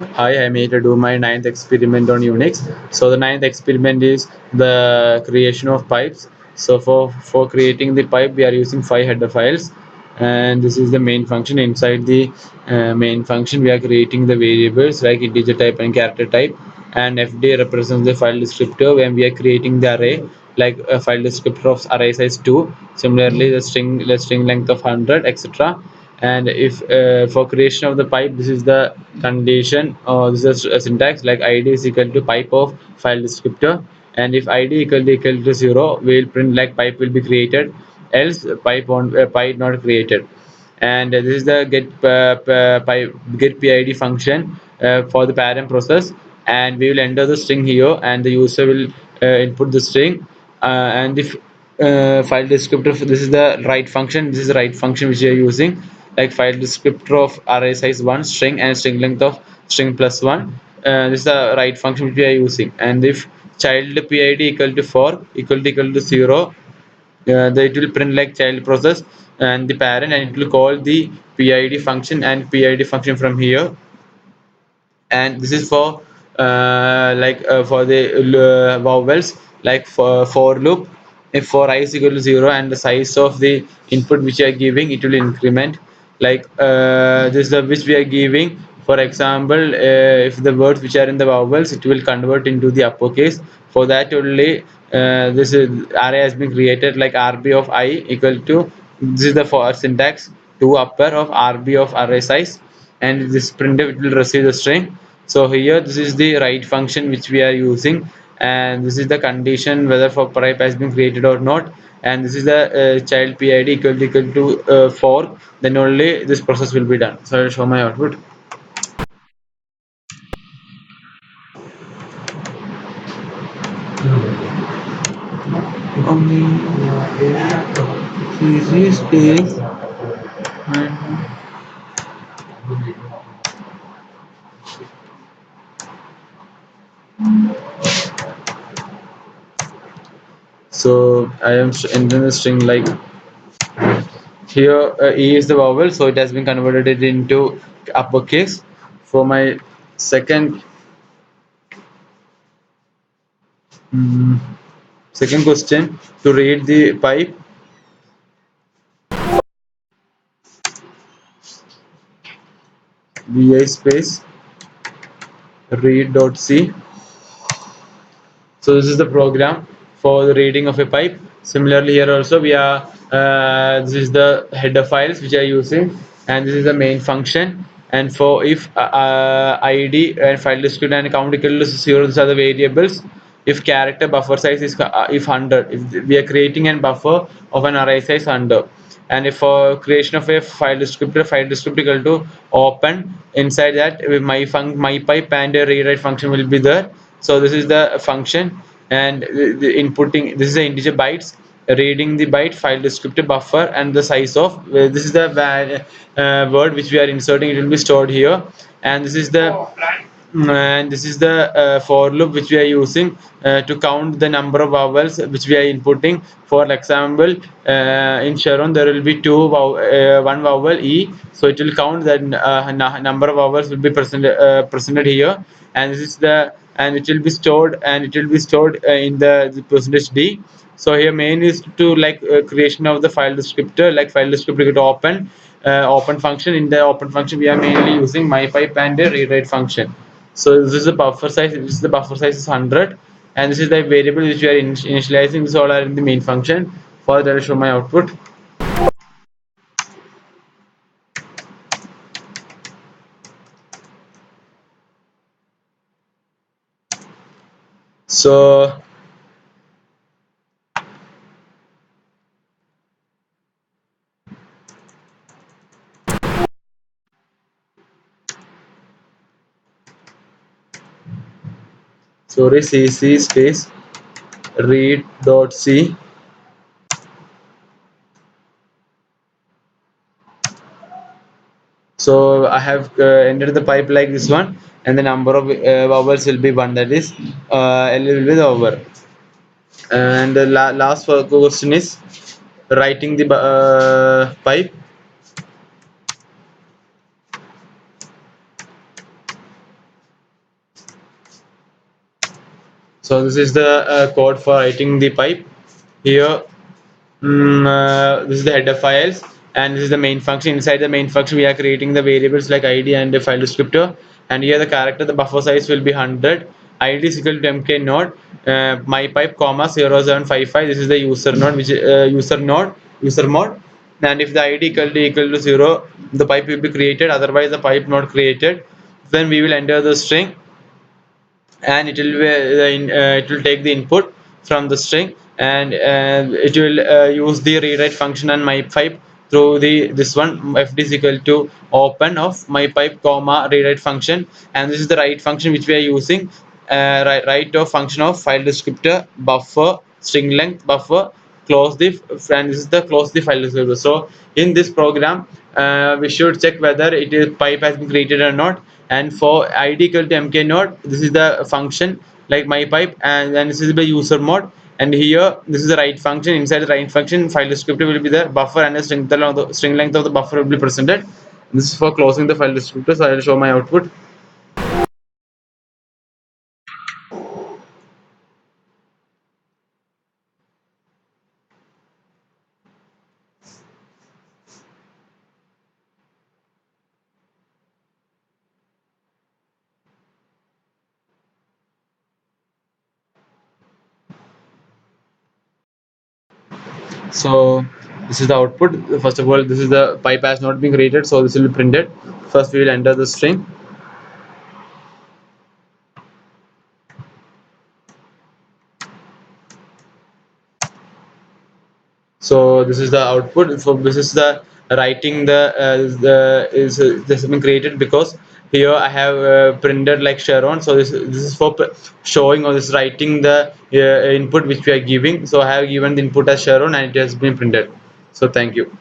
Hi, I'm here to do my ninth experiment on Unix. So the ninth experiment is the creation of pipes. So for creating the pipe, we are using 5 header files, and this is the main function. Inside the main function, we are creating the variables like integer type and character type, and fd represents the file descriptor when we are creating the array, like a file descriptor of array size 2. Similarly, the string length of 100, etc. And if for creation of the pipe, this is the condition, or this is a syntax, like id is equal to pipe of file descriptor, and if id equal to 0, we will print like pipe will be created, else pipe not created. And this is the get pid function for the parent process, and we will enter the string here, and the user will input the string, and if file descriptor, this is the write function, this is the write function which we are using, like file descriptor of array size 1 string and string length of string plus 1. This is the write function which we are using, and if child pid equal to 4 equal to 0, it will print like child process and the parent, and it will call the pid function and pid function from here. And this is for the vowels, like for loop. If for I is equal to 0 and the size of the input which you are giving, it will increment, like this is the which we are giving. For example, if the words which are in the vowels, it will convert into the uppercase. For that only, this is array has been created, like rb of I equal to, this is the for syntax, to upper of rb of array size, and this printf, it will receive the string. So here this is the write function which we are using, and this is the condition whether for pipe has been created or not, and this is the child pid equal to 4, then only this process will be done. So I'll show my output. Easy space. So I am entering the string like here, e is the vowel, so it has been converted into uppercase. For my second mm, second question, to read the pipe, vi space read.c. So this is the program for the reading of a pipe. Similarly, here also we are, this is the header files which are using, and this is the main function. And for if id and file descriptor and count equal to 0, these are the variables. If character buffer size is if 100, if we are creating a buffer of an array size 100, and if for creation of a file descriptor equal to open, inside that my pipe and a rewrite function will be there. So this is the function, and the inputting, this is the integer bytes, reading the byte, file descriptor, buffer, and the size of this is the word which we are inserting, it will be stored here. And this is the for loop which we are using to count the number of vowels which we are inputting. For example, in Sharon there will be one vowel e, so it will count that number of vowels will be presented here, and this is the, and it will be stored, in the percentage d. So here main is to like creation of the file descriptor, like file descriptor to open function. In the open function we are mainly using mypipe and the rewrite function. So this is the buffer size, is 100, and this is the variable which we are initializing. This all are in the main function. For that, I show my output. So sorry, cc space read.c. So I have entered the pipe like this one, and the number of vowels will be one, that is L will be the over. And the last question is writing the pipe. So this is the code for writing the pipe. Here, this is the header files, and this is the main function. Inside the main function, we are creating the variables like id and the file descriptor. And here the character, the buffer size will be 100. Id is equal to mk node my pipe comma 0755. This is the user node, which user mode. And if the id equal to 0, the pipe will be created. Otherwise, the pipe not created. Then we will enter the string, and it will take the input from the string, and it will use the rewrite function and my pipe through the this one fd is equal to open of my pipe comma rewrite function. And this is the write function which we are using, write of function of file descriptor buffer string length buffer close the, and this is the close the file descriptor. So in this program, we should check whether it is pipe has been created or not. And for id equal to mk node, this is the function like my pipe, and then this is the user mode. And here this is the write function. Inside the write function, file descriptor will be there, buffer and the string length of the buffer will be presented. This is for closing the file descriptor. So I will show my output. So this is the output. First of all, this is the pipe has not been created, so this will be printed. First we will enter the string. So this is the output. So this is the writing the is this has been created because here I have printed like Sharon. So this is for showing or this writing the input which we are giving. So I have given the input as Sharon and it has been printed. So thank you.